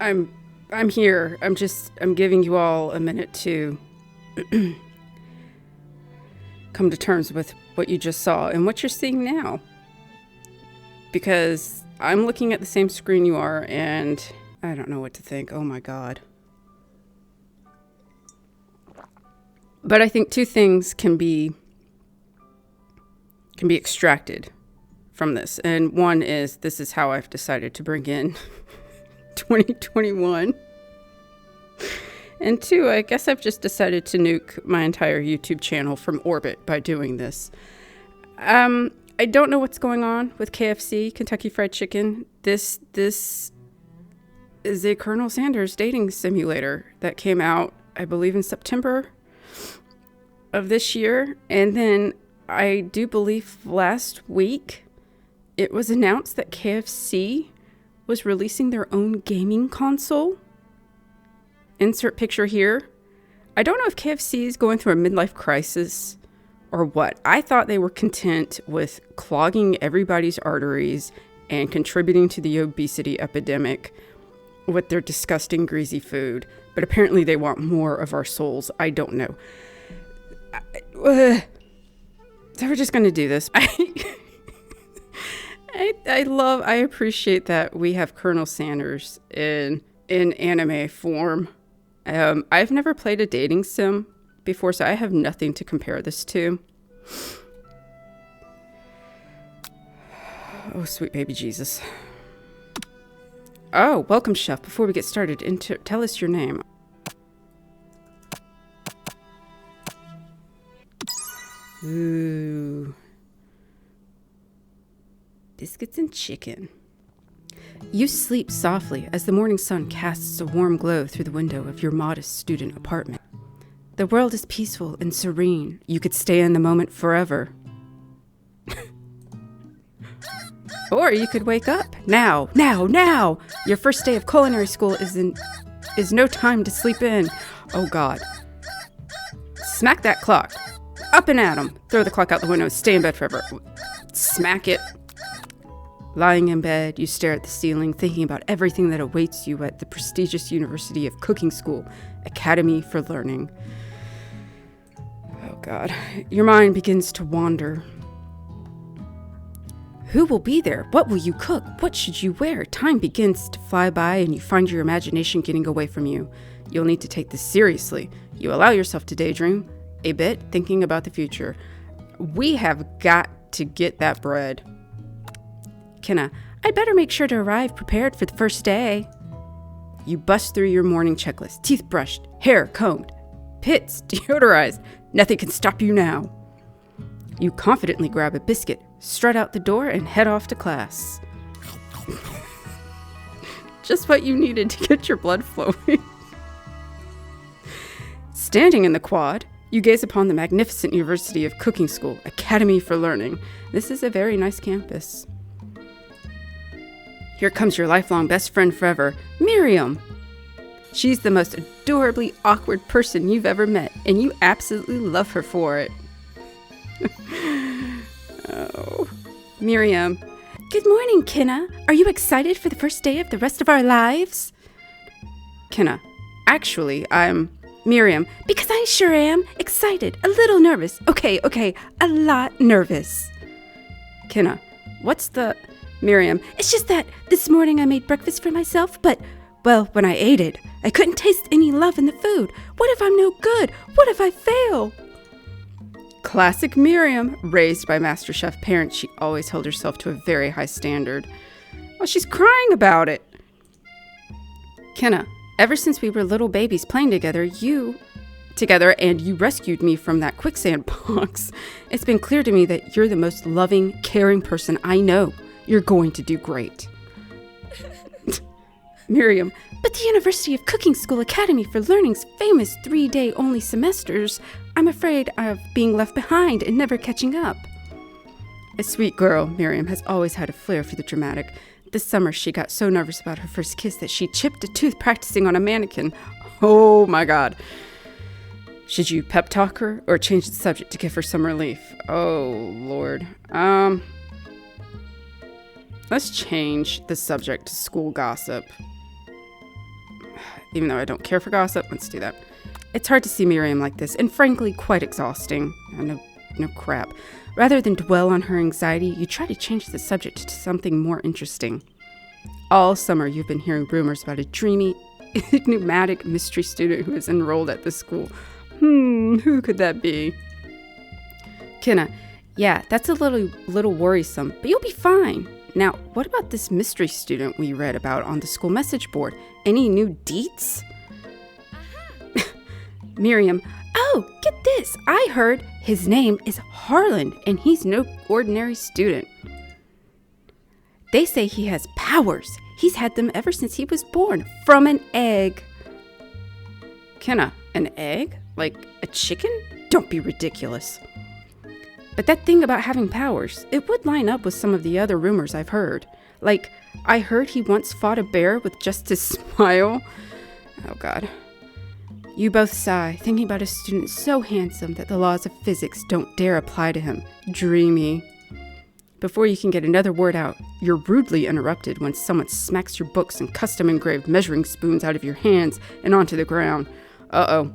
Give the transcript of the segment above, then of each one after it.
I'm here. I'm giving you all a minute to come to terms with what you just saw and what you're seeing now. Because I'm looking at the same screen you are, and I don't know what to think. Oh my God. But I think two things can be extracted from this. And one is, this is how I've decided to bring in 2021. And two, I guess I've just decided to nuke my entire YouTube channel from orbit by doing this. I don't know what's going on with KFC, Kentucky Fried Chicken. This is a Colonel Sanders dating simulator that came out, I believe, in September of this year. And then I do believe last week it was announced that KFC was releasing their own gaming console. Insert picture here. I don't know if KFC is going through a midlife crisis or what. I thought they were content with clogging everybody's arteries and contributing to the obesity epidemic with their disgusting greasy food. But apparently they want more of our souls. I don't know. So we're just going to do this. I appreciate that we have Colonel Sanders in anime form. I've never played a dating sim before, so I have nothing to compare this to. Oh, sweet baby Jesus. Oh, welcome, chef. Before we get started, tell us your name. Ooh. Biscuits and chicken. You sleep softly as the morning sun casts a warm glow through the window of your modest student apartment. The world is peaceful and serene. You could stay in the moment forever. Or you could wake up. Now! Your first day of culinary school is no time to sleep in. Oh God. Smack that clock. Up and at 'em. Throw the clock out the window and stay in bed forever. Smack it. Lying in bed, you stare at the ceiling, thinking about everything that awaits you at the prestigious University of Cooking School, Academy for Learning. Oh God. Your mind begins to wander. Who will be there? What will you cook? What should you wear? Time begins to fly by and you find your imagination getting away from you. You'll need to take this seriously. You allow yourself to daydream a bit, thinking about the future. We have got to get that bread. Kenna, I'd better make sure to arrive prepared for the first day. You bust through your morning checklist. Teeth brushed, hair combed, pits deodorized. Nothing can stop you now. You confidently grab a biscuit, strut out the door, and head off to class. Just what you needed to get your blood flowing. Standing in the quad, you gaze upon the magnificent University of Cooking School, Academy for Learning. This is a very nice campus. Here comes your lifelong best friend forever, Miriam. She's the most adorably awkward person you've ever met, and you absolutely love her for it. Oh, Miriam. Good morning, Kenna. Are you excited for the first day of the rest of our lives? Kenna. Actually, I'm Miriam. Because I sure am. Excited. A little nervous. Okay. A lot nervous. Kenna. What's the... Miriam. It's just that this morning I made breakfast for myself, but, well, when I ate it, I couldn't taste any love in the food. What if I'm no good? What if I fail? Classic Miriam. Raised by MasterChef parents, she always held herself to a very high standard. Well, she's crying about it. Kenna, ever since we were little babies playing together, and you rescued me from that quicksand box, it's been clear to me that you're the most loving, caring person I know. You're going to do great. Miriam, but the University of Cooking School Academy for Learning's famous 3-day only semesters, I'm afraid of being left behind and never catching up. A sweet girl, Miriam has always had a flair for the dramatic. This summer, she got so nervous about her first kiss that she chipped a tooth practicing on a mannequin. Oh my God. Should you pep talk her or change the subject to give her some relief? Oh, Lord. Let's change the subject to school gossip. even though I don't care for gossip. Let's do that. It's hard to see Miriam like this, and frankly, quite exhausting. No crap. Rather than dwell on her anxiety, you try to change the subject to something more interesting. All summer, you've been hearing rumors about a dreamy, enigmatic mystery student who is enrolled at the school. Who could that be? Kenna, yeah, that's a little worrisome, but you'll be fine. Now, what about this mystery student we read about on the school message board? Any new deets? Miriam, oh, get this. I heard his name is Harlan, and he's no ordinary student. They say he has powers. He's had them ever since he was born, from an egg. Kenna, an egg? Like a chicken? Don't be ridiculous. But that thing about having powers, it would line up with some of the other rumors I've heard. Like, I heard he once fought a bear with just his smile. Oh, God. You both sigh, thinking about a student so handsome that the laws of physics don't dare apply to him. Dreamy. Before you can get another word out, you're rudely interrupted when someone smacks your books and custom-engraved measuring spoons out of your hands and onto the ground. Uh-oh.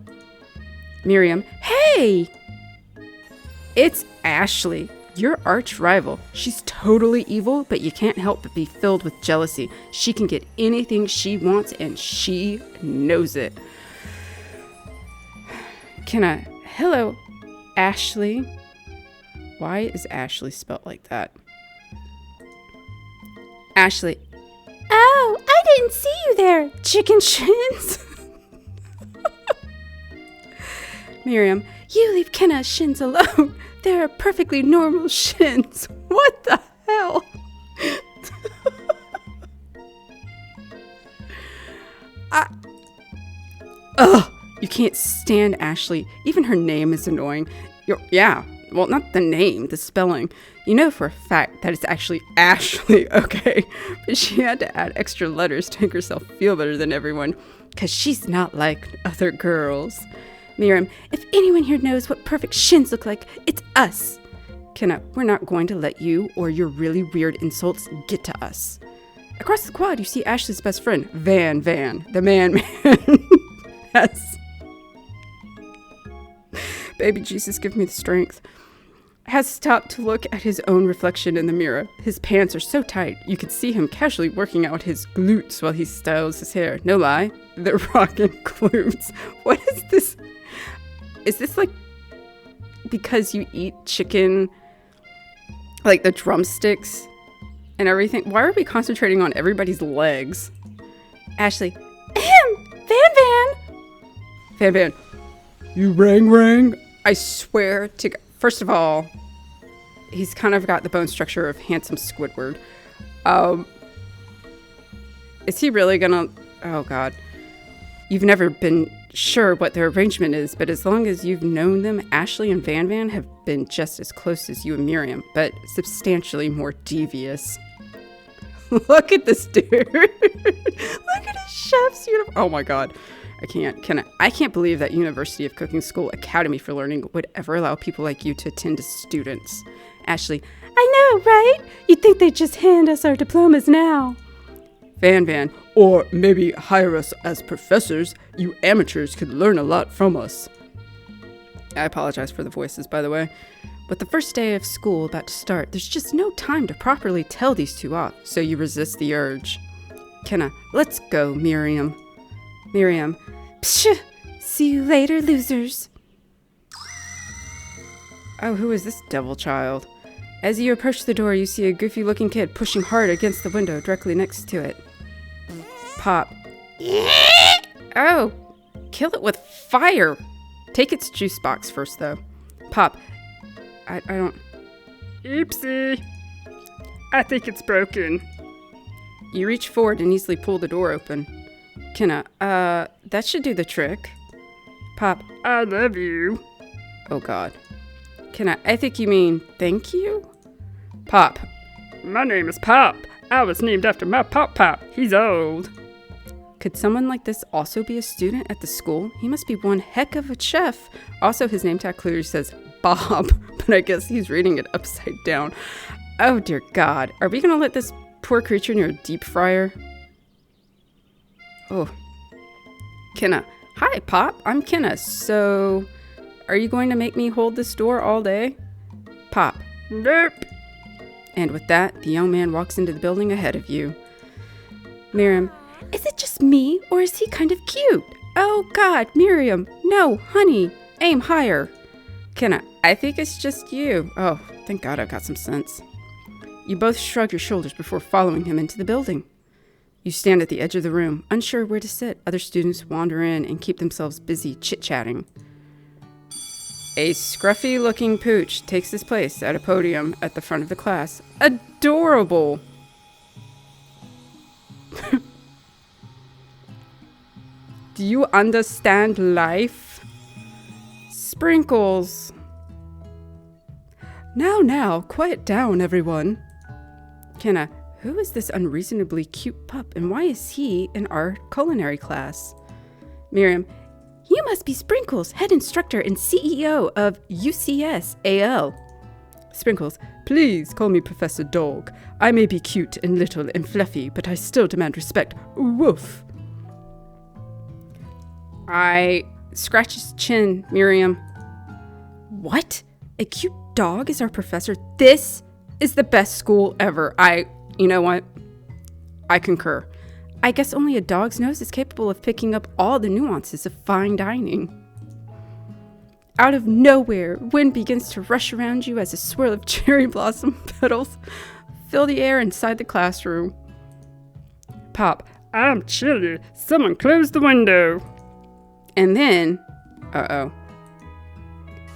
Miriam, hey! It's Ashley, your arch rival. She's totally evil, but you can't help but be filled with jealousy. She can get anything she wants, and she knows it. Hello, Ashley. Why is Ashley spelled like that? Ashley. Oh, I didn't see you there, chicken shins. Miriam, you leave Kenna's shins alone. They're perfectly normal shins. What the hell? You can't stand Ashley. Even her name is annoying. Well, not the name, the spelling. You know for a fact that it's actually Ashley, okay? But she had to add extra letters to make herself feel better than everyone, because she's not like other girls. Miriam, if anyone here knows what perfect shins look like, it's us. Kenna, we're not going to let you or your really weird insults get to us. Across the quad, you see Ashley's best friend, Van, the man. Yes. Baby Jesus, give me the strength. Has stopped to look at his own reflection in the mirror. His pants are so tight, you could see him casually working out his glutes while he styles his hair. No lie, they're rockin' glutes. What is this? Is this like because you eat chicken, like the drumsticks and everything? Why are we concentrating on everybody's legs? Ashley, Van. You rang. I swear to God. First of all, he's kind of got the bone structure of handsome Squidward. Is he really gonna... Oh, God. You've never been sure what their arrangement is, but as long as you've known them, Ashley and Van have been just as close as you and Miriam, but substantially more devious. Look at this dude. Look at his chef's uniform. Oh, my God. I can't believe that University of Cooking School Academy for Learning would ever allow people like you to attend as students. Ashley, I know, right? You'd think they'd just hand us our diplomas now. Van, or maybe hire us as professors. You amateurs could learn a lot from us. I apologize for the voices, by the way. With the first day of school about to start, there's just no time to properly tell these two off, so you resist the urge. Kenna, let's go, Miriam. Psh! See you later, losers. Oh, who is this devil child? As you approach the door, you see a goofy-looking kid pushing hard against the window directly next to it. Pop. Oh, kill it with fire. Take its juice box first, though. Pop. I don't... Oopsie. I think it's broken. You reach forward and easily pull the door open. Kenna, that should do the trick. Pop. I love you. Oh, God. Kenna, I think you mean thank you? Pop. My name is Pop. I was named after my Pop. He's old. Could someone like this also be a student at the school? He must be one heck of a chef. Also, his name tag clearly says Bob, but I guess he's reading it upside down. Oh, dear God. Are we going to let this poor creature near a deep fryer? Oh. Kenna. Hi, Pop. I'm Kenna. So, are you going to make me hold this door all day? Pop. Nope. And with that, the young man walks into the building ahead of you. Miriam. Is it just me, or is he kind of cute? Oh, God, Miriam. No, honey. Aim higher. Kenna. I think it's just you. Oh, thank God I've got some sense. You both shrug your shoulders before following him into the building. You stand at the edge of the room, unsure where to sit. Other students wander in and keep themselves busy chit-chatting. A scruffy-looking pooch takes his place at a podium at the front of the class. Adorable! Do you understand life? Sprinkles. Now, quiet down, everyone. Kenna, who is this unreasonably cute pup, and why is he in our culinary class? Miriam, you must be Sprinkles, head instructor and CEO of UCS AL. Sprinkles, please call me Professor Dog. I may be cute and little and fluffy, but I still demand respect. Woof. I scratch his chin, Miriam. What? A cute dog is our professor? This is the best school ever. You know what? I concur. I guess only a dog's nose is capable of picking up all the nuances of fine dining. Out of nowhere, wind begins to rush around you as a swirl of cherry blossom petals fill the air inside the classroom. Pop. I'm chilly. Someone close the window. And then,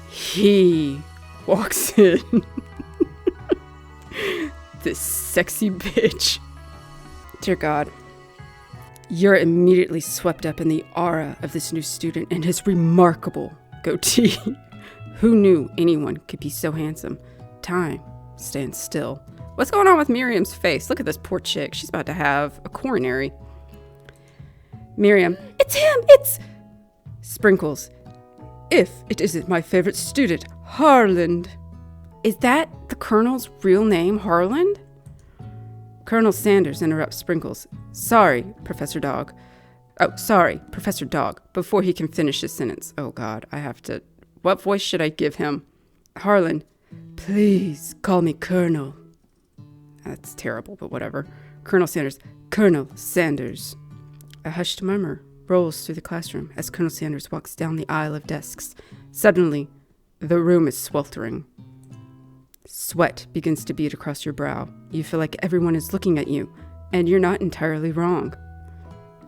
he walks in. This sexy bitch. Dear God. You're immediately swept up in the aura of this new student and his remarkable goatee. Who knew anyone could be so handsome? Time stands still. What's going on with Miriam's face? Look at this poor chick. She's about to have a coronary. Miriam. It's him! It's... Sprinkles. If it isn't my favorite student, Harland. Is that the Colonel's real name, Harland? Colonel Sanders interrupts Sprinkles. Sorry, Professor Dog. Oh, sorry, Professor Dog, before he can finish his sentence. Oh, God, I have to... What voice should I give him? Harland. Please call me Colonel. That's terrible, but whatever. Colonel Sanders. Colonel Sanders. A hushed murmur rolls through the classroom as Colonel Sanders walks down the aisle of desks. Suddenly, the room is sweltering. Sweat begins to bead across your brow. You feel like everyone is looking at you, and you're not entirely wrong.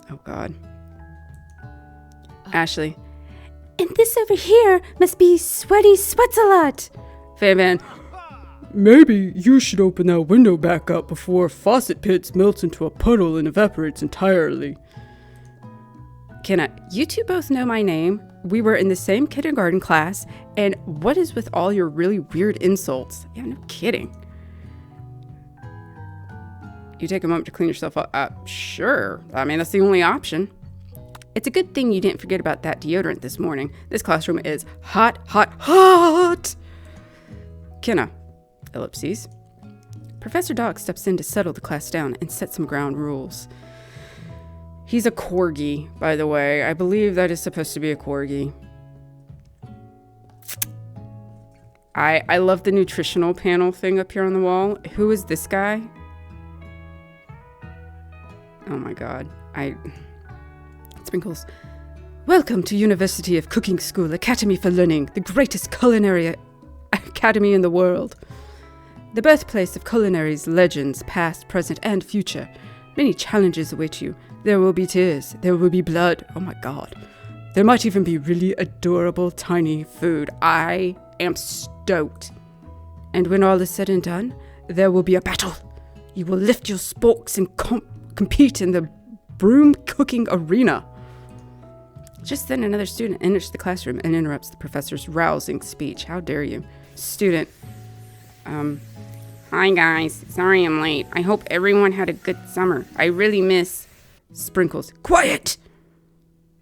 Oh, God. Ashley. And this over here must be Sweaty Sweats-a-Lot. Van. Maybe you should open that window back up before Faucet Pits melts into a puddle and evaporates entirely. Kenna, you two both know my name. We were in the same kindergarten class, and what is with all your really weird insults? Yeah, no kidding. You take a moment to clean yourself up. Sure. I mean, that's the only option. It's a good thing you didn't forget about that deodorant this morning. This classroom is hot, hot, hot. Kenna, ellipses. Professor Dog steps in to settle the class down and set some ground rules. He's a corgi, by the way. I believe that is supposed to be a corgi. I love the nutritional panel thing up here on the wall. Who is this guy? Oh my God. Sprinkles. Welcome to University of Cooking School Academy for Learning, the greatest culinary academy in the world. The birthplace of culinary's legends, past, present, and future. Many challenges await you. There will be tears. There will be blood. Oh my God. There might even be really adorable, tiny food. I am stoked. And when all is said and done, there will be a battle. You will lift your sporks and compete in the broom cooking arena. Just then, another student enters the classroom and interrupts the professor's rousing speech. How dare you? Student. Hi guys. Sorry I'm late. I hope everyone had a good summer. I really miss... Sprinkles. Quiet!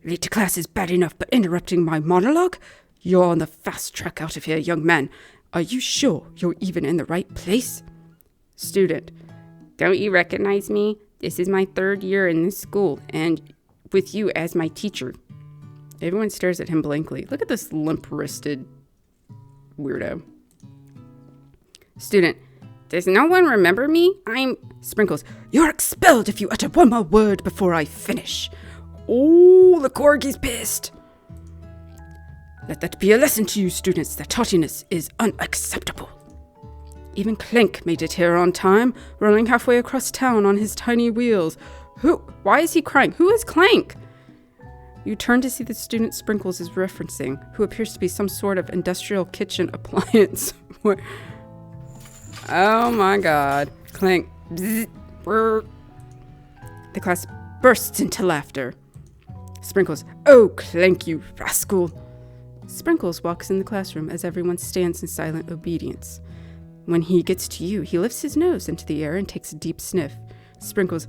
Late to class is bad enough, but interrupting my monologue? You're on the fast track out of here, young man. Are you sure you're even in the right place? Student. Don't you recognize me? This is my 3rd year in this school, and with you as my teacher. Everyone stares at him blankly. Look at this limp-wristed weirdo. Student, does no one remember me? I'm... Sprinkles, you're expelled if you utter one more word before I finish. Oh, the corgi's pissed. Let that be a lesson to you, students, that tardiness is unacceptable. Even Clank made it here on time, rolling halfway across town on his tiny wheels. Why is he crying? Who is Clank? You turn to see the student Sprinkles is referencing, who appears to be some sort of industrial kitchen appliance. Oh my god. Clank. The class bursts into laughter. Sprinkles, oh, Clank, you rascal. Sprinkles walks in the classroom as everyone stands in silent obedience. When he gets to you, he lifts his nose into the air and takes a deep sniff. Sprinkles,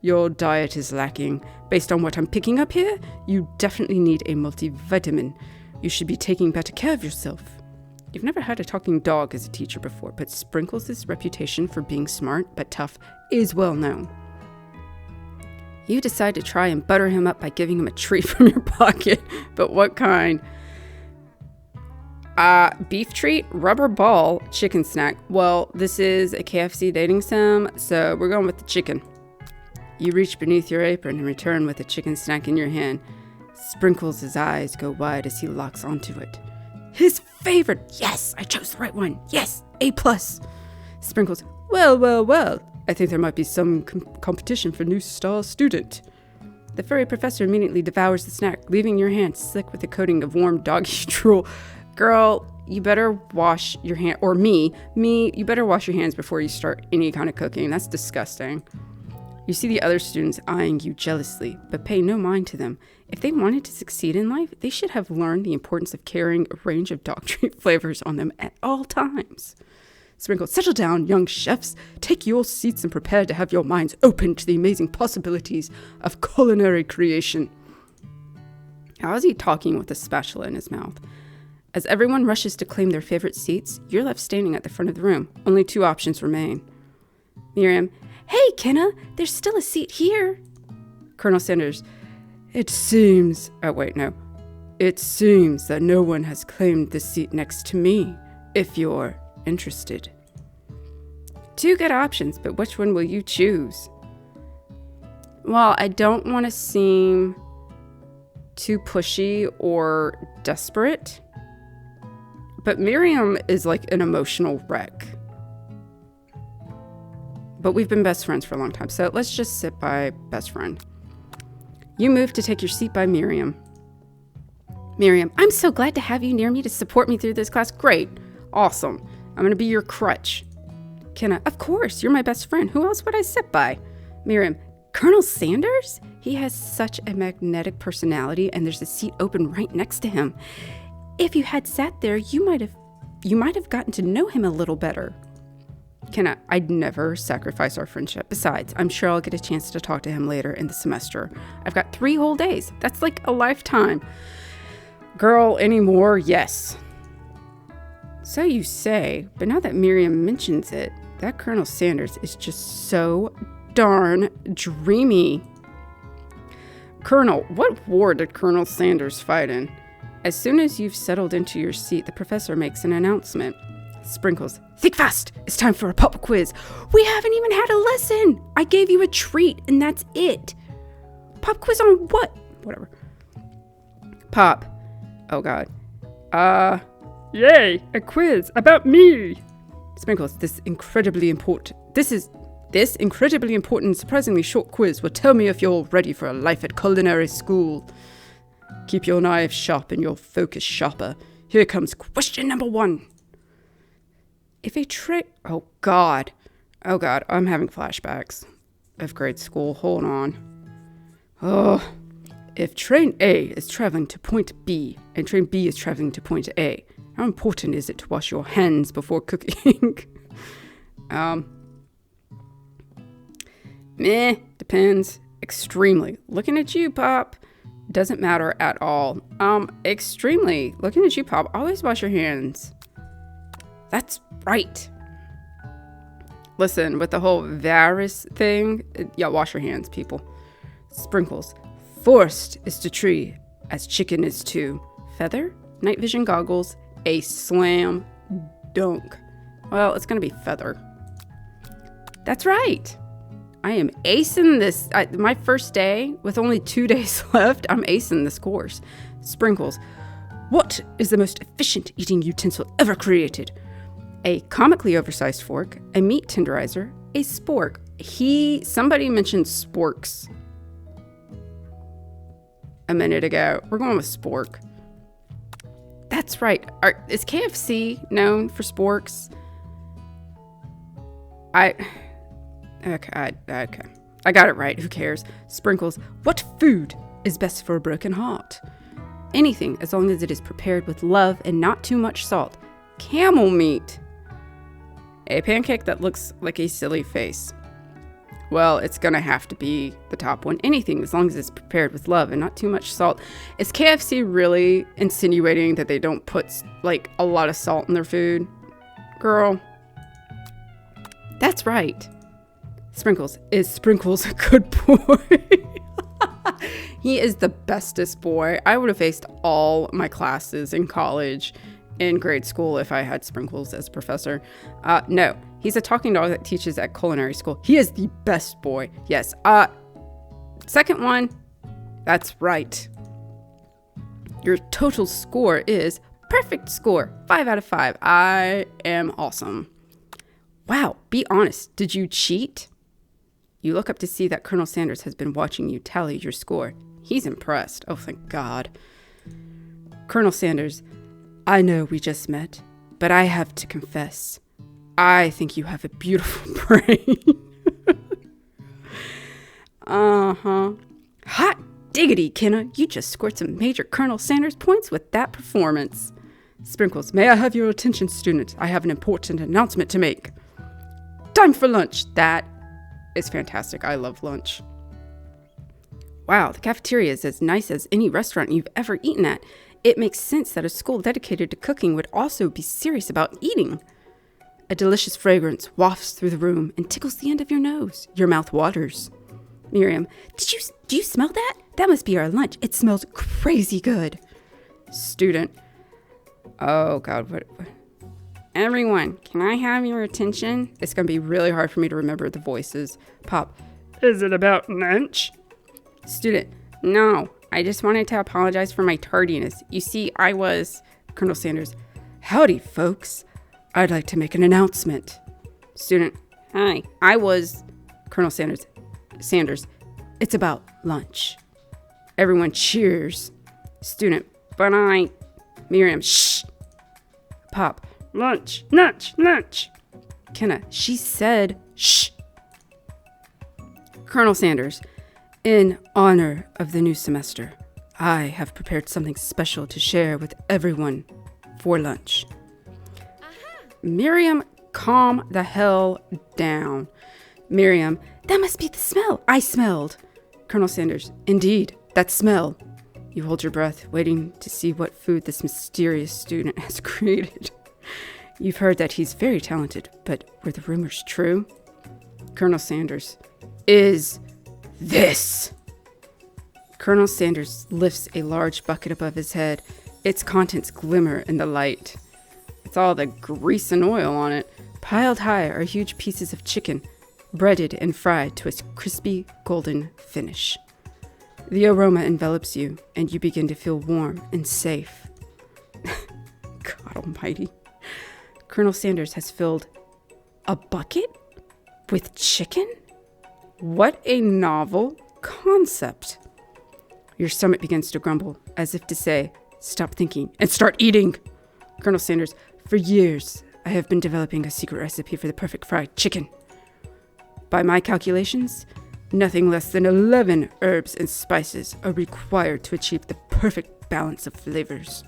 your diet is lacking. Based on what I'm picking up here, you definitely need a multivitamin. You should be taking better care of yourself. You've never had a talking dog as a teacher before, but Sprinkles' reputation for being smart but tough is well known. You decide to try and butter him up by giving him a treat from your pocket. But what kind? Beef treat, rubber ball, chicken snack. Well, this is a KFC dating sim, so we're going with the chicken. You reach beneath your apron and return with a chicken snack in your hand. Sprinkles' eyes go wide as he locks onto it. His favorite! Yes, I chose the right one. Yes, A+. Sprinkles, well. I think there might be some competition for new star student. The furry professor immediately devours the snack, leaving your hand slick with a coating of warm doggy drool. Girl, you better wash your hand, or me, you better wash your hands before you start any kind of cooking. That's disgusting. You see the other students eyeing you jealously, but pay no mind to them. If they wanted to succeed in life, they should have learned the importance of carrying a range of dog treat flavors on them at all times. Sprinkles, settle down, young chefs. Take your seats and prepare to have your minds open to the amazing possibilities of culinary creation. How is he talking with a spatula in his mouth? As everyone rushes to claim their favorite seats, you're left standing at the front of the room. Only two options remain. Miriam, hey, Kenna, there's still a seat here. Colonel Sanders, it seems that no one has claimed the seat next to me, if you're interested. Two good options, but which one will you choose? Well, I don't want to seem too pushy or desperate, but Miriam is like an emotional wreck. But we've been best friends for a long time, so let's just sit by best friend. You move to take your seat by Miriam. Miriam, I'm so glad to have you near me to support me through this class. Great. Awesome. I'm going to be your crutch. Kenna, of course, you're my best friend. Who else would I sit by? Miriam, Colonel Sanders? He has such a magnetic personality, and there's a seat open right next to him. If you had sat there, you might have gotten to know him a little better. Kenna, I'd never sacrifice our friendship. Besides, I'm sure I'll get a chance to talk to him later in the semester. I've got 3 whole days. That's like a lifetime. Girl, anymore? Yes. So you say, but now that Miriam mentions it, that Colonel Sanders is just so darn dreamy. Colonel, what war did Colonel Sanders fight in? As soon as you've settled into your seat, the professor makes an announcement. Sprinkles, think fast! It's time for a pop quiz. We haven't even had a lesson! I gave you a treat, and that's it. Pop quiz on what? Whatever. Pop. Oh, God. Yay, a quiz about me. Sprinkles, this incredibly important and surprisingly short quiz will tell me if you're ready for a life at culinary school. Keep your knives sharp and your focus sharper. Here comes question number 1. Oh God, I'm having flashbacks of grade school. Hold on. If train A is traveling to point B and train B is traveling to point A, how important is it to wash your hands before cooking? Depends. Extremely. Looking at you, Pop. Doesn't matter at all. Extremely. Looking at you, Pop. Always wash your hands. That's right. Listen, with the whole virus thing, yeah, wash your hands, people. Sprinkles. Forest is to tree as chicken is to feather. Night vision goggles. A slam dunk. Well, it's going to be feather. That's right. I am acing this. My first day, with only 2 days left, I'm acing this course. Sprinkles. What is the most efficient eating utensil ever created? A comically oversized fork, a meat tenderizer, a spork. Somebody mentioned sporks a minute ago. We're going with spork. That's right. Is KFC known for sporks? Okay. I got it right. Who cares? Sprinkles. What food is best for a broken heart? Anything, as long as it is prepared with love and not too much salt. Camel meat. A pancake that looks like a silly face. Well, it's gonna have to be the top one. Anything, as long as it's prepared with love and not too much salt. Is KFC really insinuating that they don't put, like, a lot of salt in their food? Girl. That's right. Sprinkles. Is Sprinkles a good boy? He is the bestest boy. I would have faced all my classes in college, in grade school, if I had Sprinkles as professor. No, he's a talking dog that teaches at culinary school. He is the best boy. Yes. Second one. That's right. Your total score is perfect score. 5 out of 5. I am awesome. Wow. Be honest. Did you cheat? You look up to see that Colonel Sanders has been watching you tally your score. He's impressed. Oh, thank God. Colonel Sanders. I know we just met, but I have to confess, I think you have a beautiful brain. Hot diggity, Kenna. You just scored some major Colonel Sanders points with that performance. Sprinkles. May I have your attention, students? I have an important announcement to make. Time for lunch. That is fantastic. I love lunch. Wow, the cafeteria is as nice as any restaurant you've ever eaten at. It makes sense that a school dedicated to cooking would also be serious about eating. A delicious fragrance wafts through the room and tickles the end of your nose. Your mouth waters. Miriam, do you smell that? That must be our lunch. It smells crazy good. Student. Oh, God. What? Everyone, can I have your attention? It's going to be really hard for me to remember the voices. Pop. Is it about lunch? Student. No. I just wanted to apologize for my tardiness. You see, I was... Colonel Sanders. Howdy, folks. I'd like to make an announcement. Student. Hi. I was... Colonel Sanders. It's about lunch. Everyone cheers. Student. But I... Miriam. Shh. Pop. Lunch. Kenna. She said shh. Colonel Sanders. In honor of the new semester, I have prepared something special to share with everyone for lunch. Miriam, calm the hell down. Miriam, that must be the smell. I smelled. Colonel Sanders, indeed, that smell. You hold your breath, waiting to see what food this mysterious student has created. You've heard that he's very talented, but were the rumors true? Colonel Sanders, is this. Colonel Sanders lifts a large bucket above his head. Its contents glimmer in the light. It's all the grease and oil on it. Piled high are huge pieces of chicken, breaded and fried to a crispy golden finish. The aroma envelops you, and you begin to feel warm and safe. God almighty. Colonel Sanders has filled a bucket with chicken? What a novel concept. Your stomach begins to grumble, as if to say, stop thinking and start eating. Colonel Sanders, for years, I have been developing a secret recipe for the perfect fried chicken. By my calculations, nothing less than 11 herbs and spices are required to achieve the perfect balance of flavors.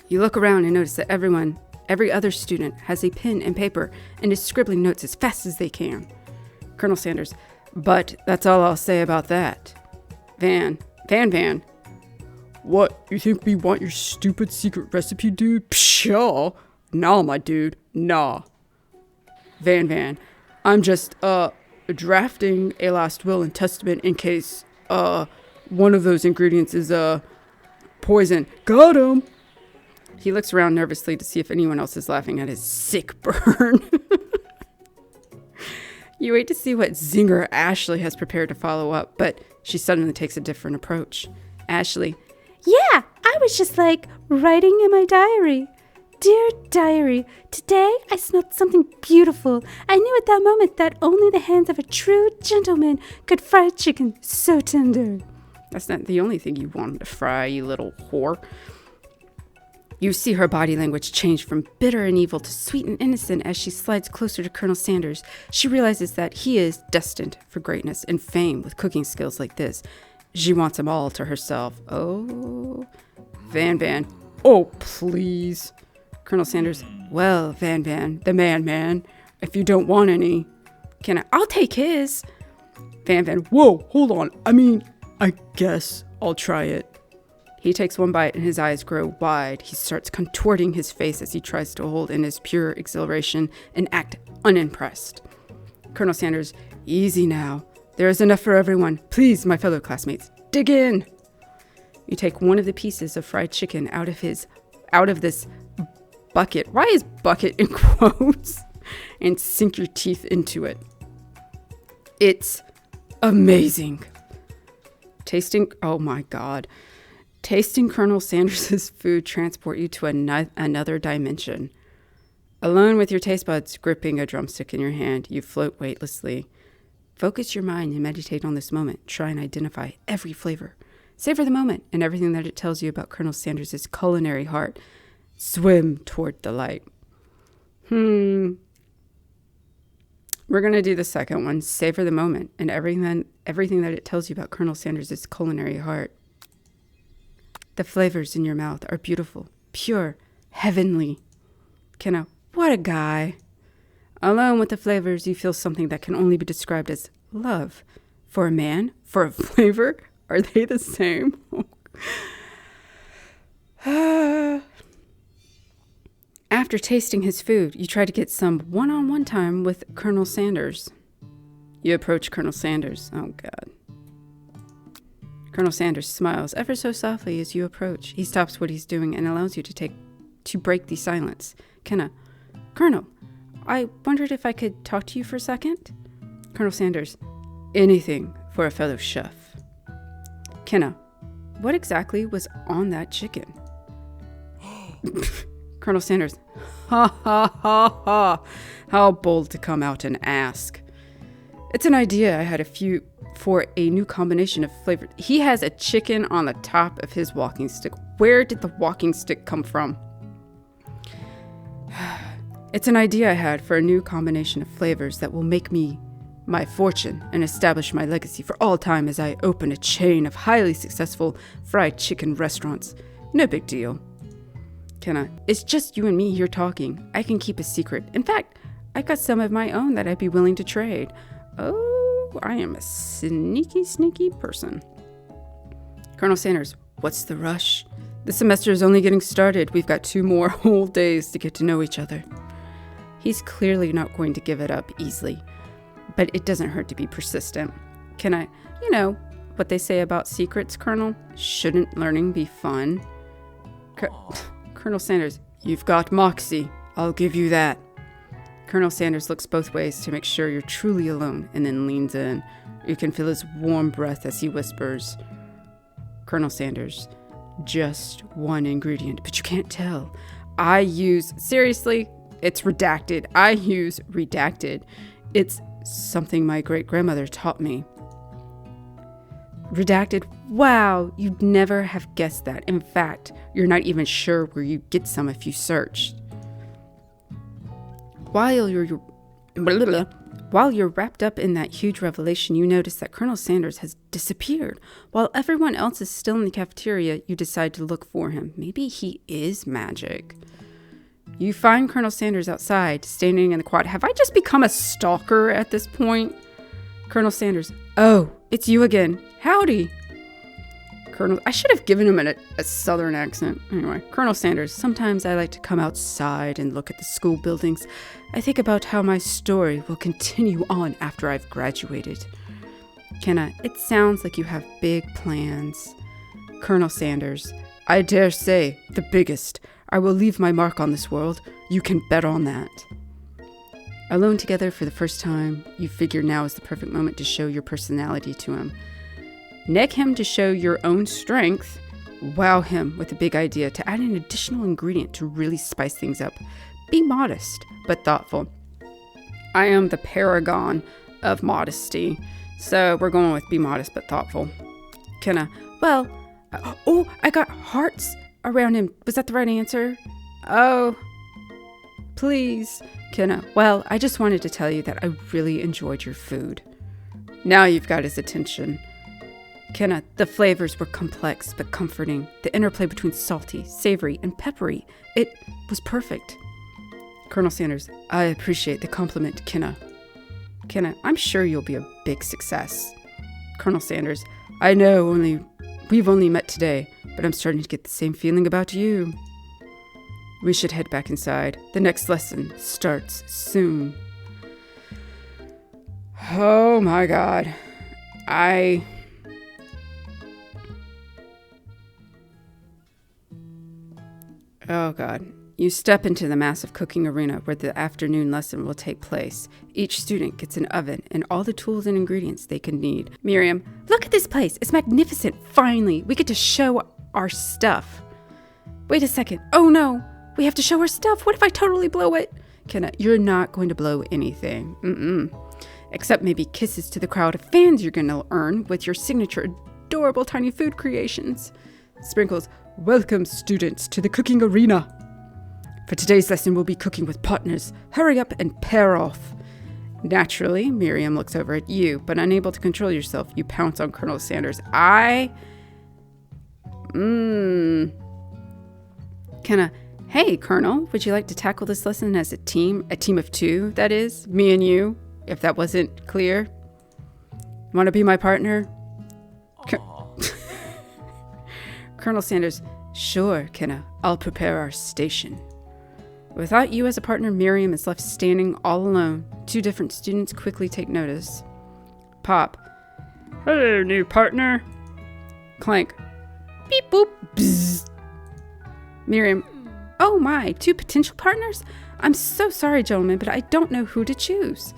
You look around and notice that every other student has a pen and paper and is scribbling notes as fast as they can. Colonel Sanders, but that's all I'll say about that. Van. What, you think we want your stupid secret recipe, dude? Pshaw. Nah, my dude. Nah. Van. I'm just, drafting a last will and testament in case one of those ingredients is poison. Got him. He looks around nervously to see if anyone else is laughing at his sick burn. You wait to see what zinger Ashley has prepared to follow up, but she suddenly takes a different approach. Ashley, yeah, I was just writing in my diary. Dear diary, today I smelled something beautiful. I knew at that moment that only the hands of a true gentleman could fry chicken so tender. That's not the only thing you wanted to fry, you little whore. You see her body language change from bitter and evil to sweet and innocent as she slides closer to Colonel Sanders. She realizes that he is destined for greatness and fame with cooking skills like this. She wants them all to herself. Oh, Van. Oh, please. Colonel Sanders, well, Van, the man, if you don't want any, I'll take his. Van, whoa, hold on. I guess I'll try it. He takes one bite and his eyes grow wide. He starts contorting his face as he tries to hold in his pure exhilaration and act unimpressed. Colonel Sanders, easy now. There is enough for everyone. Please, my fellow classmates, dig in. You take one of the pieces of fried chicken out of this bucket. Why is bucket in quotes? And sink your teeth into it. It's amazing. Oh my God. Tasting Colonel Sanders' food transport you to another dimension. Alone with your taste buds gripping a drumstick in your hand, you float weightlessly. Focus your mind and meditate on this moment. Try and identify every flavor. Savor the moment and everything that it tells you about Colonel Sanders' culinary heart. Swim toward the light. We're going to do the second one. Savor the moment and everything that it tells you about Colonel Sanders' culinary heart. The flavors in your mouth are beautiful, pure, heavenly. What a guy. Alone with the flavors, you feel something that can only be described as love. For a man, for a flavor, are they the same? After tasting his food, you try to get some one-on-one time with Colonel Sanders. You approach Colonel Sanders. Oh, God. Colonel Sanders smiles ever so softly as you approach. He stops what he's doing and allows you to break the silence. Colonel, I wondered if I could talk to you for a second? Colonel Sanders, anything for a fellow chef. What exactly was on that chicken? Colonel Sanders, ha ha ha ha. How bold to come out and ask. It's an idea I had for a new combination of flavors. He has a chicken on the top of his walking stick. Where did the walking stick come from? It's an idea I had for a new combination of flavors that will make me my fortune and establish my legacy for all time as I open a chain of highly successful fried chicken restaurants. No big deal. It's just you and me here talking. I can keep a secret. In fact, I got some of my own that I'd be willing to trade. Oh, I am a sneaky person. Colonel Sanders, what's the rush? The semester is only getting started. We've got 2 more whole days to get to know each other. He's clearly not going to give it up easily, but it doesn't hurt to be persistent. What they say about secrets, Colonel? Shouldn't learning be fun? Colonel Sanders, you've got moxie. I'll give you that. Colonel Sanders looks both ways to make sure you're truly alone and then leans in. You can feel his warm breath as he whispers. Colonel Sanders, just one ingredient, but you can't tell. Seriously, it's redacted. I use redacted. It's something my great-grandmother taught me. Redacted? Wow, you'd never have guessed that. In fact, you're not even sure where you get some if you searched. While you're wrapped up in that huge revelation, you notice that Colonel Sanders has disappeared. While everyone else is still in the cafeteria, you decide to look for him. Maybe he is magic. You find Colonel Sanders outside, standing in the quad. Have I just become a stalker at this point? Colonel Sanders, oh, it's you again. Howdy. I should have given him a southern accent. Anyway, Colonel Sanders, sometimes I like to come outside and look at the school buildings. I think about how my story will continue on after I've graduated. Kenna, it sounds like you have big plans. Colonel Sanders, I dare say, the biggest. I will leave my mark on this world. You can bet on that. Alone together for the first time, you figure now is the perfect moment to show your personality to him. Neg him to show your own strength. Wow him with a big idea to add an additional ingredient to really spice things up. Be modest, but thoughtful. I am the paragon of modesty, so we're going with be modest, but thoughtful. Kenna, well, I got hearts around him. Was that the right answer? Oh, please. Kenna, well, I just wanted to tell you that I really enjoyed your food. Now you've got his attention. Kenna, the flavors were complex but comforting. The interplay between salty, savory, and peppery. It was perfect. Colonel Sanders, I appreciate the compliment, Kenna. Kenna, I'm sure you'll be a big success. Colonel Sanders, I know we've only met today, but I'm starting to get the same feeling about you. We should head back inside. The next lesson starts soon. Oh my God. Oh God. You step into the massive cooking arena where the afternoon lesson will take place. Each student gets an oven and all the tools and ingredients they can need. Miriam, look at this place. It's magnificent. Finally, we get to show our stuff. Wait a second. Oh no. We have to show our stuff. What if I totally blow it? Kenna, you're not going to blow anything. Except maybe kisses to the crowd of fans you're going to earn with your signature adorable tiny food creations. Sprinkles, welcome students to the cooking arena. For today's lesson, we'll be cooking with partners. Hurry up and pair off. Naturally, Miriam looks over at you, but unable to control yourself, you pounce on Colonel Sanders. Kenna, hey, Colonel, would you like to tackle this lesson as a team of two, that is, me and you, if that wasn't clear? Want to be my partner? Colonel Sanders, sure, Kenna, I'll prepare our station. Without you as a partner, Miriam is left standing all alone. Two different students quickly take notice. Pop. Hello, new partner. Clank. Beep boop. Bzz. Miriam. Oh my, two potential partners? I'm so sorry, gentlemen, but I don't know who to choose.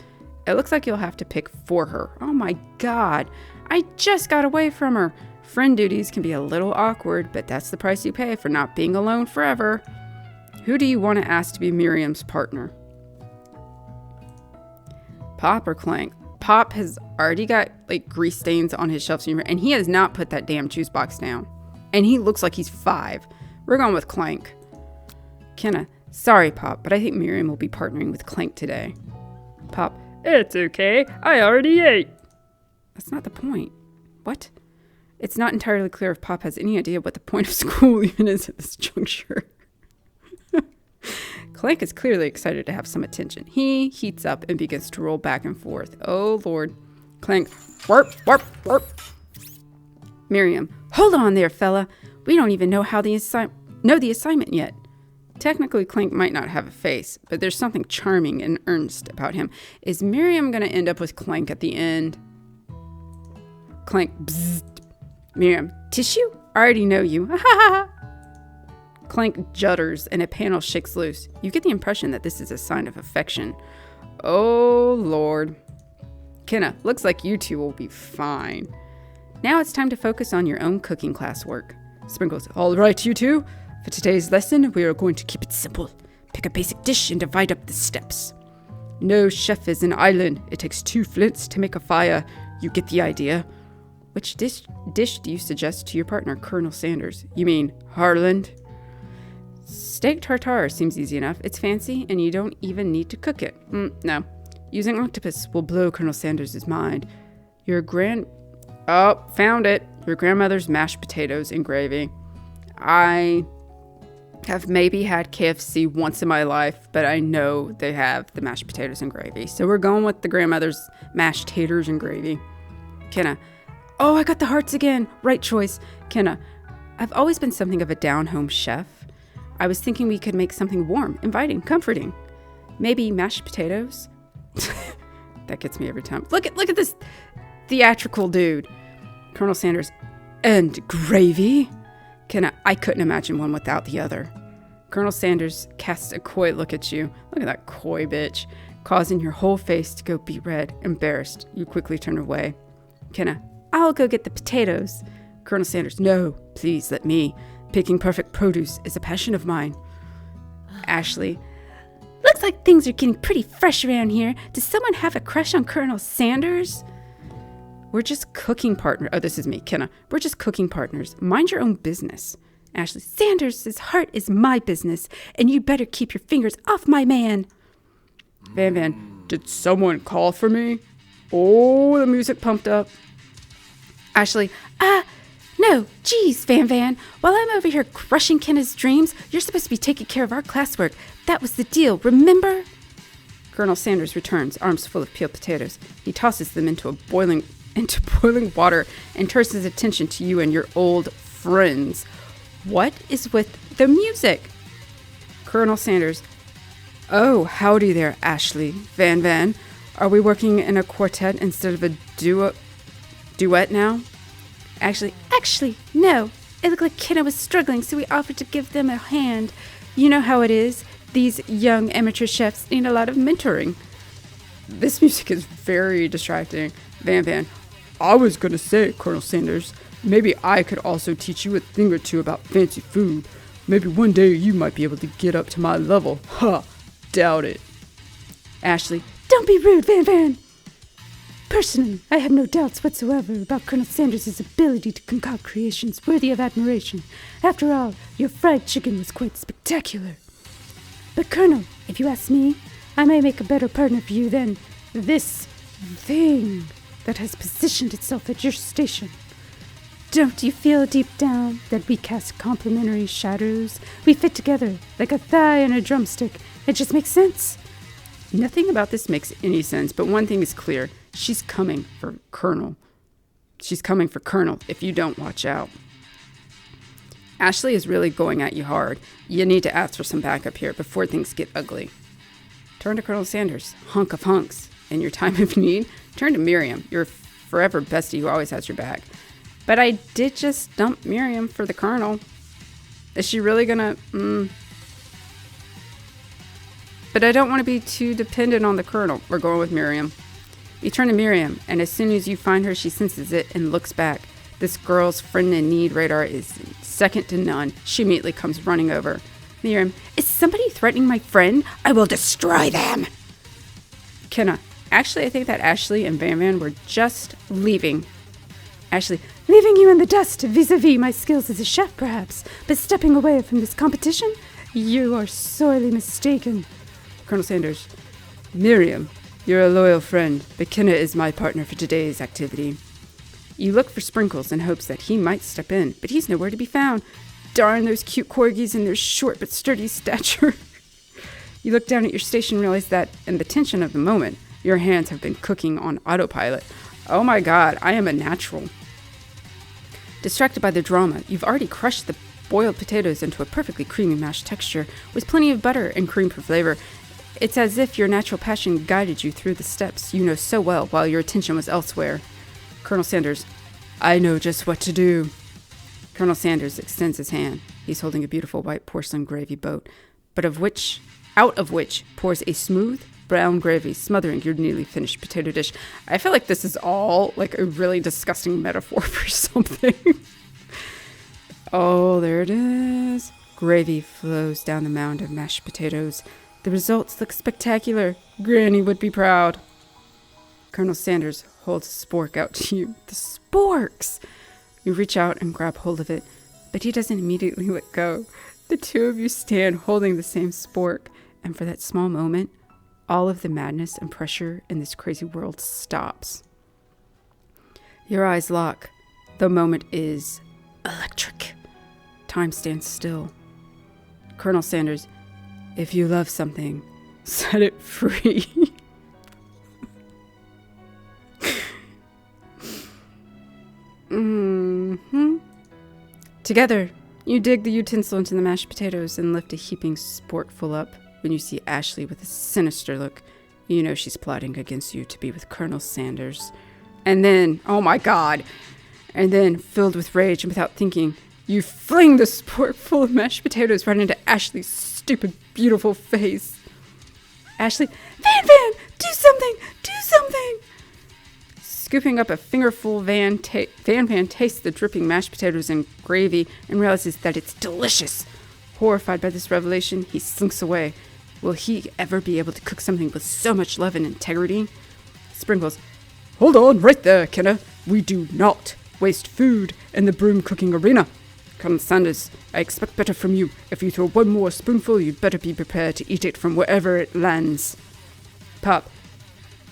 It looks like you'll have to pick for her. Oh my God, I just got away from her. Friend duties can be a little awkward, but that's the price you pay for not being alone forever. Who do you want to ask to be Miriam's partner? Pop or Clank? Pop has already got grease stains on his shelf, and he has not put that damn juice box down. And he looks like he's 5. We're going with Clank. Kenna, sorry, Pop, but I think Miriam will be partnering with Clank today. Pop, it's okay. I already ate. That's not the point. What? It's not entirely clear if Pop has any idea what the point of school even is at this juncture. Clank is clearly excited to have some attention. He heats up and begins to roll back and forth. Oh, Lord. Clank, warp, warp, warp. Miriam, hold on there, fella. We don't even know the assignment yet. Technically, Clank might not have a face, but there's something charming and earnest about him. Is Miriam going to end up with Clank at the end? Clank, bzzzt. Miriam, tissue? I already know you. Ha ha ha. Clank judders and a panel shakes loose. You get the impression that this is a sign of affection. Oh, Lord. Kenna, looks like you two will be fine. Now it's time to focus on your own cooking classwork. Sprinkles, all right, you two. For today's lesson, we are going to keep it simple. Pick a basic dish and divide up the steps. No chef is an island. It takes 2 flints to make a fire. You get the idea. Which dish do you suggest to your partner, Colonel Sanders? You mean Harland? Steak tartare seems easy enough. It's fancy, and you don't even need to cook it. No. Using octopus will blow Colonel Sanders' mind. Found it. Your grandmother's mashed potatoes and gravy. I have maybe had KFC once in my life, but I know they have the mashed potatoes and gravy. So we're going with the grandmother's mashed taters and gravy. Kenna, Oh, I got the hearts again. Right choice. Kenna, I've always been something of a down-home chef. I was thinking we could make something warm, inviting, comforting. Maybe mashed potatoes? That gets me every time. Look at this theatrical dude. Colonel Sanders, and gravy? Kenna, I couldn't imagine one without the other. Colonel Sanders casts a coy look at you. Look at that coy bitch. Causing your whole face to go beet red. Embarrassed, you quickly turn away. Kenna, I'll go get the potatoes. Colonel Sanders, no, please let me. Picking perfect produce is a passion of mine. Ashley, Looks like things are getting pretty fresh around here. Does someone have a crush on Colonel Sanders? we're just cooking partners. Oh, this is me, Kenna. We're just cooking partners. Mind your own business. Ashley, Sanders' heart is my business, and you better keep your fingers off my man. Van Van, did someone call for me? Oh, the music pumped up. Ashley, no, geez, Van Van. While I'm over here crushing Kenna's dreams, you're supposed to be taking care of our classwork. That was the deal, remember? Colonel Sanders returns, arms full of peeled potatoes. He tosses them into boiling water and turns his attention to you and your old friends. What is with the music? Colonel Sanders, oh, howdy there, Ashley. Van Van, are we working in a quartet instead of a duet now? Actually, no. It looked like Kenna was struggling, so we offered to give them a hand. You know how it is. These young amateur chefs need a lot of mentoring. This music is very distracting. Van Van, I was going to say, Colonel Sanders, maybe I could also teach you a thing or two about fancy food. Maybe one day you might be able to get up to my level. Ha! Doubt it. Ashley, don't be rude, Van Van. Personally, I have no doubts whatsoever about Colonel Sanders' ability to concoct creations worthy of admiration. After all, your fried chicken was quite spectacular. But Colonel, if you ask me, I may make a better partner for you than this thing that has positioned itself at your station. Don't you feel deep down that we cast complementary shadows? We fit together like a thigh and a drumstick. It just makes sense. Nothing about this makes any sense, but one thing is clear. She's coming for Colonel. She's coming for Colonel if you don't watch out. Ashley is really going at you hard. You need to ask for some backup here before things get ugly. Turn to Colonel Sanders, hunk of hunks. In your time of need, turn to Miriam, your forever bestie who always has your back. But I did just dump Miriam for the Colonel. Is she really gonna... But I don't want to be too dependent on the Colonel. We're going with Miriam. You turn to Miriam, and as soon as you find her, she senses it and looks back. This girl's friend in need radar is second to none. She immediately comes running over. Miriam, is somebody threatening my friend? I will destroy them. Kenna, actually, I think that Ashley and Van Van were just leaving. Ashley, leaving you in the dust vis-a-vis my skills as a chef, perhaps, but stepping away from this competition? You are sorely mistaken. Colonel Sanders, Miriam, you're a loyal friend, but Kenna is my partner for today's activity. You look for Sprinkles in hopes that he might step in, but he's nowhere to be found. Darn those cute corgis and their short but sturdy stature. You look down at your station and realize that, in the tension of the moment, your hands have been cooking on autopilot. Oh my god, I am a natural. Distracted by the drama, you've already crushed the boiled potatoes into a perfectly creamy mashed texture with plenty of butter and cream for flavor. It's as if your natural passion guided you through the steps you know so well while your attention was elsewhere. Colonel Sanders, I know just what to do. Colonel Sanders extends his hand. He's holding a beautiful white porcelain gravy boat, but out of which pours a smooth brown gravy smothering your nearly finished potato dish. I feel like this is all like a really disgusting metaphor for something. Oh, there it is. Gravy flows down the mound of mashed potatoes. The results look spectacular. Granny would be proud. Colonel Sanders holds a spork out to you. The sporks! You reach out and grab hold of it, but he doesn't immediately let go. The two of you stand holding the same spork, and for that small moment, all of the madness and pressure in this crazy world stops. Your eyes lock. The moment is electric. Time stands still. Colonel Sanders, if you love something, set it free. Together, you dig the utensil into the mashed potatoes and lift a heaping sporkful up. When you see Ashley with a sinister look, you know she's plotting against you to be with Colonel Sanders. And then, oh my God, and then, filled with rage and without thinking, you fling the sporkful of mashed potatoes right into Ashley's stupid, beautiful face. Ashley, Van, do something, do something. Scooping up a fingerful, Van tastes the dripping mashed potatoes and gravy and realizes that it's delicious. Horrified by this revelation, he slinks away. Will he ever be able to cook something with so much love and integrity? Sprinkles, hold on right there, Kenna. We do not waste food in the broom cooking arena. Colonel Sanders, I expect better from you. If you throw one more spoonful, you'd better be prepared to eat it from wherever it lands. Pop,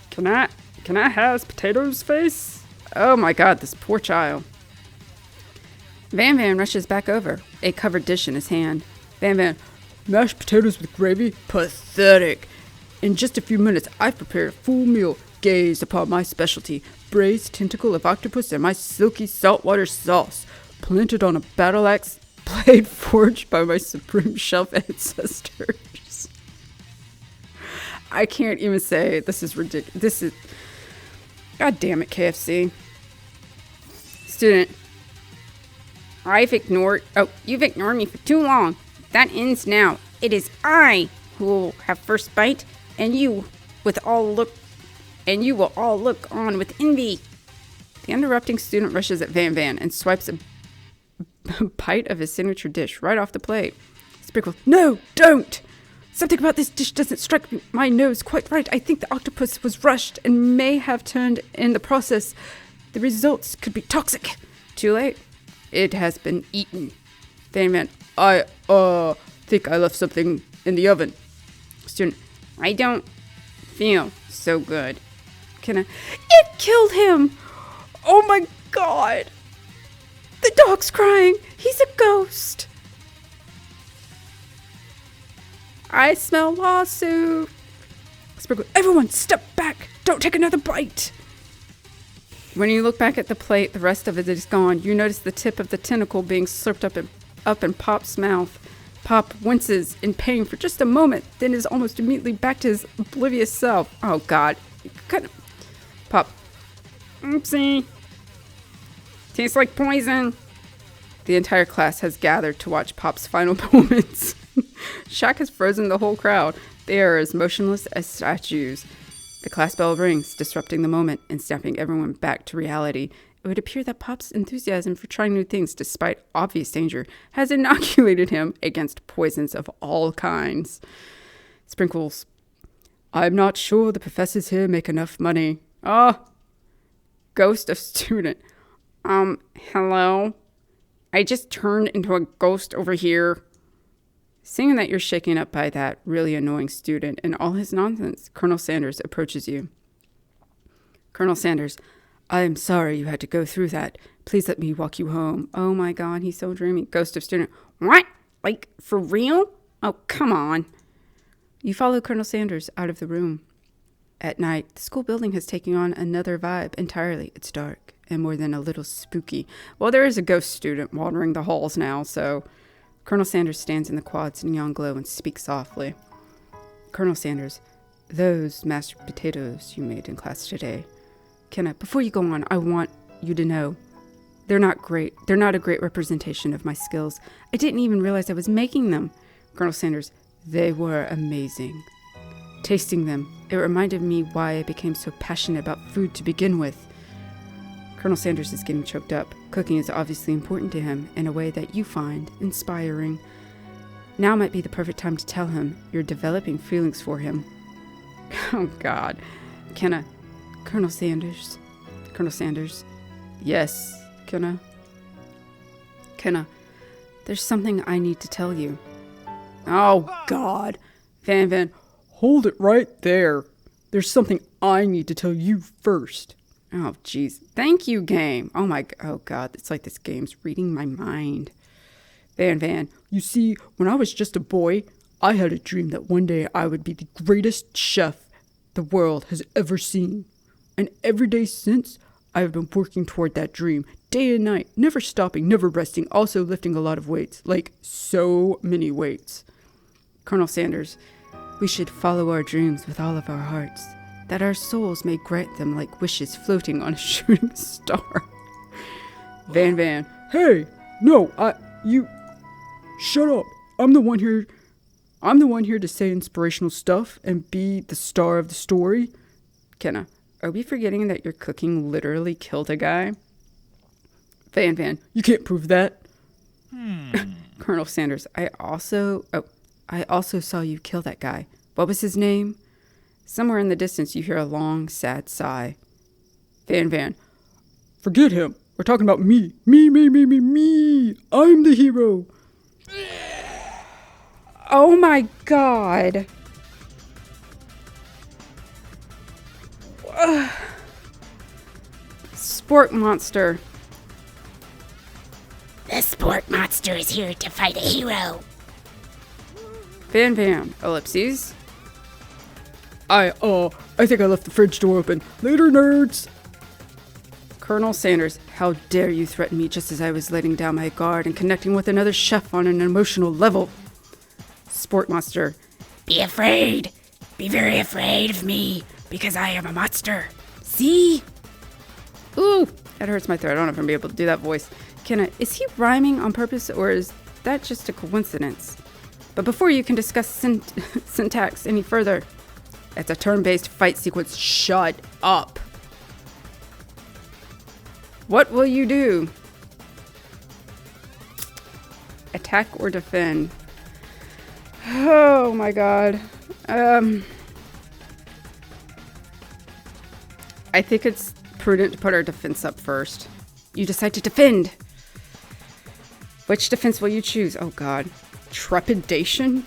Can I has potatoes face? oh my God, this poor child. Van rushes back over, a covered dish in his hand. Van, mashed potatoes with gravy? Pathetic. In just a few minutes, I've prepared a full meal. Gaze upon my specialty, braised tentacle of octopus and my silky saltwater sauce, planted on a battle axe blade forged by my supreme chef ancestors. I can't even say this is ridiculous. This is... God damn it, KFC. Student. You've ignored me for too long. That ends now. It is I who will have first bite, and you will all look on with envy. The interrupting student rushes at Van and swipes a bite of his signature dish right off the plate. Sprinkles, no, don't! Something about this dish doesn't strike my nose quite right. I think the octopus was rushed and may have turned in the process. The results could be toxic. Too late. It has been eaten. Van, I think I left something in the oven. Student, I don't feel so good. It killed him! Oh my God! The dog's crying. He's a ghost. I smell lawsuit. Sprinkle, everyone step back. Don't take another bite. When you look back at the plate, the rest of it is gone. You notice the tip of the tentacle being slurped up in Pop's mouth. Pop winces in pain for just a moment, then is almost immediately back to his oblivious self. Oh God. Pop. Oopsie. Tastes like poison. The entire class has gathered to watch Pop's final moments. Shock has frozen the whole crowd. They are as motionless as statues. The class bell rings, disrupting the moment and snapping everyone back to reality. It would appear that Pop's enthusiasm for trying new things, despite obvious danger, has inoculated him against poisons of all kinds. Sprinkles. I'm not sure the professors here make enough money. Ghost of student. Hello? I just turned into a ghost over here. Seeing that you're shaken up by that really annoying student and all his nonsense, Colonel Sanders approaches you. Colonel Sanders, I am sorry you had to go through that. Please let me walk you home. Oh my God, he's so dreamy. Ghost of student, what? Like, for real? Oh, come on. You follow Colonel Sanders out of the room. At night, the school building has taken on another vibe entirely. It's dark and more than a little spooky. Well, there is a ghost student wandering the halls now, so... Colonel Sanders stands in the quad's neon glow and speaks softly. Colonel Sanders, those mashed potatoes you made in class today. Kenna, before you go on, I want you to know they're not great. They're not a great representation of my skills. I didn't even realize I was making them. Colonel Sanders, they were amazing. Tasting them, it reminded me why I became so passionate about food to begin with. Colonel Sanders is getting choked up. Cooking is obviously important to him in a way that you find inspiring. Now might be the perfect time to tell him you're developing feelings for him. Oh, God. Kenna. Colonel Sanders. Colonel Sanders. Yes, Kenna. Kenna, there's something I need to tell you. Oh, God. Van, hold it right there. There's something I need to tell you first. Oh, jeez. Thank you, game. Oh, God. It's like this game's reading my mind. Van, you see, when I was just a boy, I had a dream that one day I would be the greatest chef the world has ever seen. And every day since, I have been working toward that dream day and night, never stopping, never resting, also lifting a lot of weights, like so many weights. Colonel Sanders, we should follow our dreams with all of our hearts, that our souls may grant them like wishes floating on a shooting star. Van, hey, no, you, shut up. I'm the one here to say inspirational stuff and be the star of the story. Kenna, are we forgetting that your cooking literally killed a guy? Van, you can't prove that. Colonel Sanders, I also saw you kill that guy. What was his name? Somewhere in the distance you hear a long, sad sigh. Van, forget him. We're talking about me. Me. I'm the hero. Oh my God. Sport monster. The sport monster is here to fight a hero. Van, ellipses. I think I left the fridge door open. Later, nerds. Colonel Sanders, how dare you threaten me just as I was letting down my guard and connecting with another chef on an emotional level. Sport monster. Be afraid. Be very afraid of me, because I am a monster. See? Ooh, that hurts my throat. I don't know if I'm going to be able to do that voice. Kenna, is he rhyming on purpose or is that just a coincidence? But before you can discuss syntax any further, it's a turn-based fight sequence. Shut up. What will you do? Attack or defend? Oh my God. I think it's prudent to put our defense up first. You decide to defend. Which defense will you choose? Oh God. Trepidation?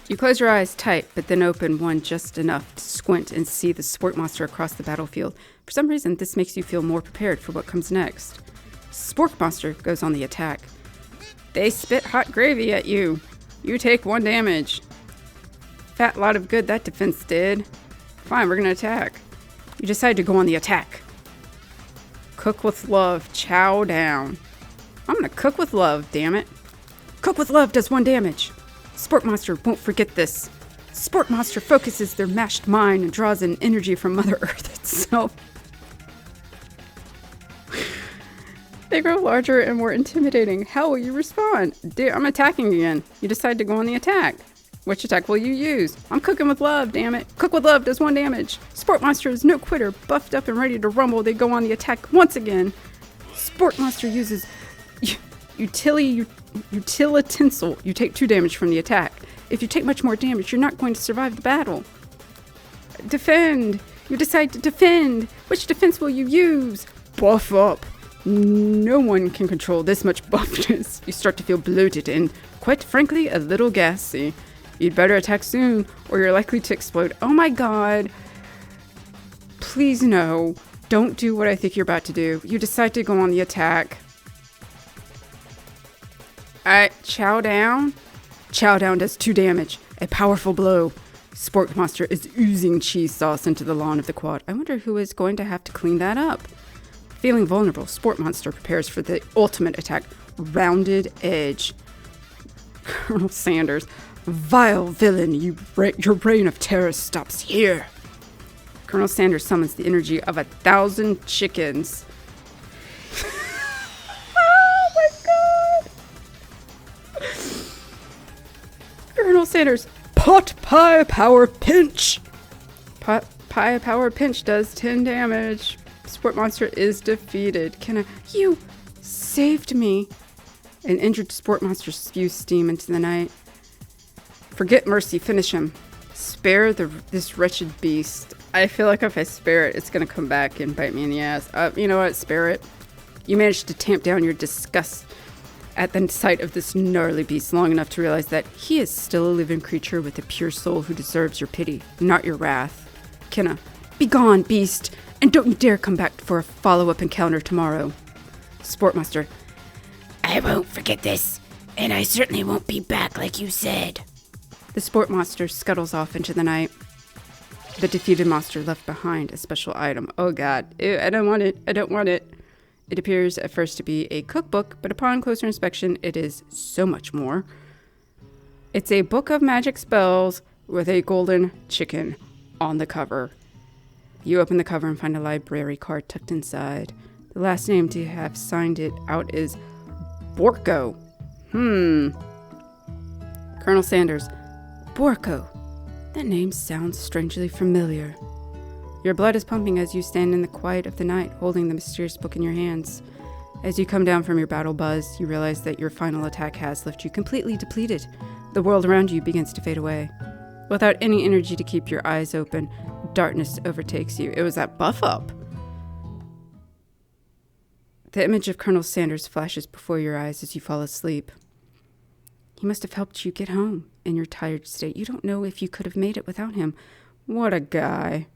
You close your eyes tight, but then open one just enough to squint and see the sport monster across the battlefield. For some reason, this makes you feel more prepared for what comes next. Sport monster goes on the attack. They spit hot gravy at you. You take 1 damage. Fat lot of good that defense did. Fine, we're gonna attack. You decide to go on the attack. Cook with love, chow down. I'm gonna cook with love, damn it. Cook with love does 1 damage. Sport monster won't forget this. Sport monster focuses their mashed mind and draws in energy from Mother Earth itself. They grow larger and more intimidating. How will you respond? I'm attacking again. You decide to go on the attack. Which attack will you use? I'm cooking with love, damn it. Cook with love does 1 damage. Sport monster is no quitter. Buffed up and ready to rumble, they go on the attack once again. Sport monster uses utilitensel. You take 2 damage from the attack. If you take much more damage, you're not going to survive the battle. Defend. You decide to defend. Which defense will you use? Buff up. No one can control this much buffness. You start to feel bloated and, quite frankly, a little gassy. You'd better attack soon, or you're likely to explode. Oh my God. Please no. Don't do what I think you're about to do. You decide to go on the attack. Alright, chow down. Chow down does 2 damage. A powerful blow. Sport monster is oozing cheese sauce into the lawn of the quad. I wonder who is going to have to clean that up. Feeling vulnerable, sport monster prepares for the ultimate attack. Rounded edge. Colonel Sanders, vile villain, your reign of terror stops here. Colonel Sanders summons the energy of 1,000 chickens. Oh my God! Colonel Sanders, pot pie power pinch. Pot pie power pinch does 10 damage. Sport monster is defeated. You saved me. An injured sport monster spews steam into the night. Forget mercy, finish him. Spare this wretched beast. I feel like if I spare it, it's gonna come back and bite me in the ass. You know what? Spare it. You managed to tamp down your disgust at the sight of this gnarly beast long enough to realize that he is still a living creature with a pure soul who deserves your pity, not your wrath. Kenna, be gone, beast, and don't you dare come back for a follow-up encounter tomorrow. Sportmaster, I won't forget this, and I certainly won't be back like you said. The sport monster scuttles off into the night. The defeated monster left behind a special item. Oh god. Ew, I don't want it. I don't want it. It appears at first to be a cookbook, but upon closer inspection, it is so much more. It's a book of magic spells with a golden chicken on the cover. You open the cover and find a library card tucked inside. The last name to have signed it out is Borko. Colonel Sanders. Borko. That name sounds strangely familiar. Your blood is pumping as you stand in the quiet of the night, holding the mysterious book in your hands. As you come down from your battle buzz, you realize that your final attack has left you completely depleted. The world around you begins to fade away. Without any energy to keep your eyes open, darkness overtakes you. It was that buff up. The image of Colonel Sanders flashes before your eyes as you fall asleep. He must have helped you get home in your tired state. You don't know if you could have made it without him. What a guy.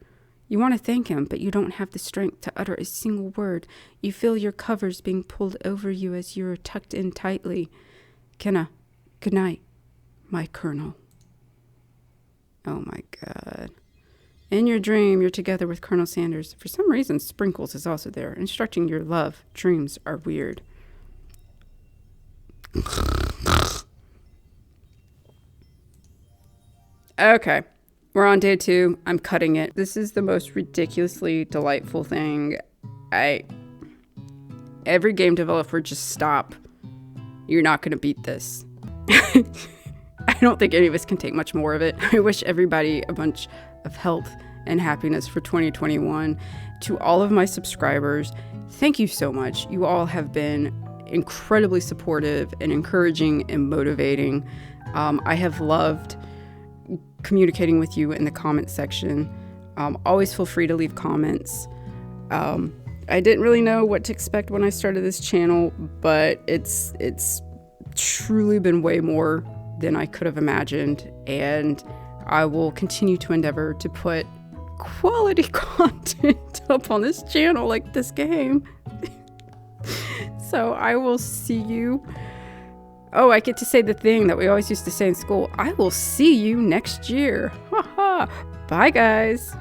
You want to thank him, but you don't have the strength to utter a single word. You feel your covers being pulled over you as you're tucked in tightly. Kenna, good night, my colonel. Oh my god. In your dream, you're together with Colonel Sanders. For some reason, Sprinkles is also there, instructing your love. Dreams are weird. Okay, we're on day 2. I'm cutting it. This is the most ridiculously delightful thing. Every game developer, just stop. You're not going to beat this. I don't think any of us can take much more of it. I wish everybody a bunch of health and happiness for 2021. To all of my subscribers, thank you so much. You all have been incredibly supportive and encouraging and motivating. I have loved communicating with you in the comment section. Always feel free to leave comments. I didn't really know what to expect when I started this channel, but it's truly been way more than I could have imagined, and I will continue to endeavor to put quality content up on this channel like this game. So I will see you. Oh, I get to say the thing that we always used to say in school. I will see you next year. Ha ha. Bye, guys.